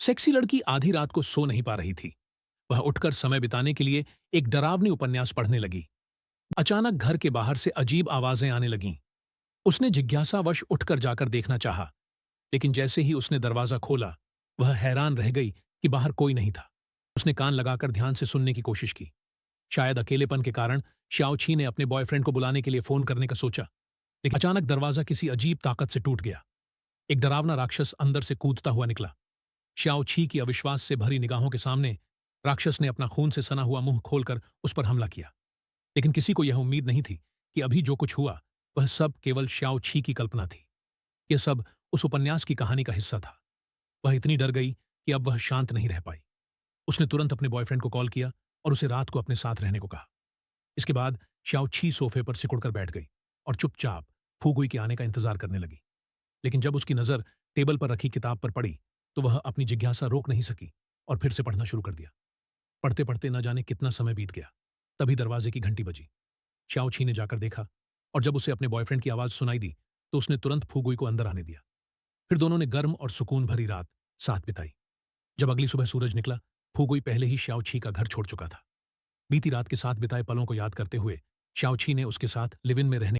Sexy लड़की आधी रात को सो नहीं पा रही थी। वह उठकर समय बिताने के लिए एक डरावनी उपन्यास पढ़ने लगी। अचानक घर के बाहर से अजीब आवाजें आने लगीं। उसने जिज्ञासावश उठकर जाकर देखना चाहा, लेकिन जैसे ही उसने दरवाजा खोला, वह हैरान रह गई कि बाहर कोई नहीं था। उसने कान लगाकर ध्यान से सुनने की कोशिश की। शायद अकेलेपन के कारण श्याओछी ने अपने बॉयफ्रेंड को बुलाने के लिए फोन करने का सोचा, लेकिन अचानक दरवाजा किसी अजीब ताकत से टूट गया। एक डरावना राक्षस अंदर से कूदता हुआ निकला। श्याओछी की अविश्वास से भरी निगाहों के सामने राक्षस ने अपना खून से सना हुआ मुंह खोलकर उस पर हमला किया। लेकिन किसी को यह उम्मीद नहीं थी कि अभी जो कुछ हुआ वह सब केवल श्याओछी की कल्पना थी। यह सब उस उपन्यास की कहानी का हिस्सा था। वह इतनी डर गई कि अब वह शांत नहीं रह पाई। उसने तुरंत अपने बॉयफ्रेंड को कॉल किया और उसे रात को अपने साथ रहने को कहा। इसके बाद श्याओछी सोफे पर सिकुड़कर बैठ गई और चुपचाप फूगुई के आने का इंतजार करने लगी। लेकिन जब उसकी नजर टेबल पर रखी किताब पर पड़ी तो वह अपनी जिज्ञासा रोक नहीं सकी और फिर से पढ़ना शुरू कर दिया। पढ़ते पढ़ते न जाने कितना समय बीत गया। तभी दरवाजे की घंटी बजी। श्याओछी ने जाकर देखा और जब उसे अपने बॉयफ्रेंड की आवाज सुनाई दी तो उसने तुरंत फूगुई को अंदर आने दिया। फिर दोनों ने गर्म और सुकून भरी रात साथ बिताई। जब अगली सुबह सूरज निकला, फूगुई पहले ही श्याओछी का घर छोड़ चुका था। बीती रात के साथ बिताए पलों को याद करते हुए श्याओछी ने उसके साथ लिव इन में रहने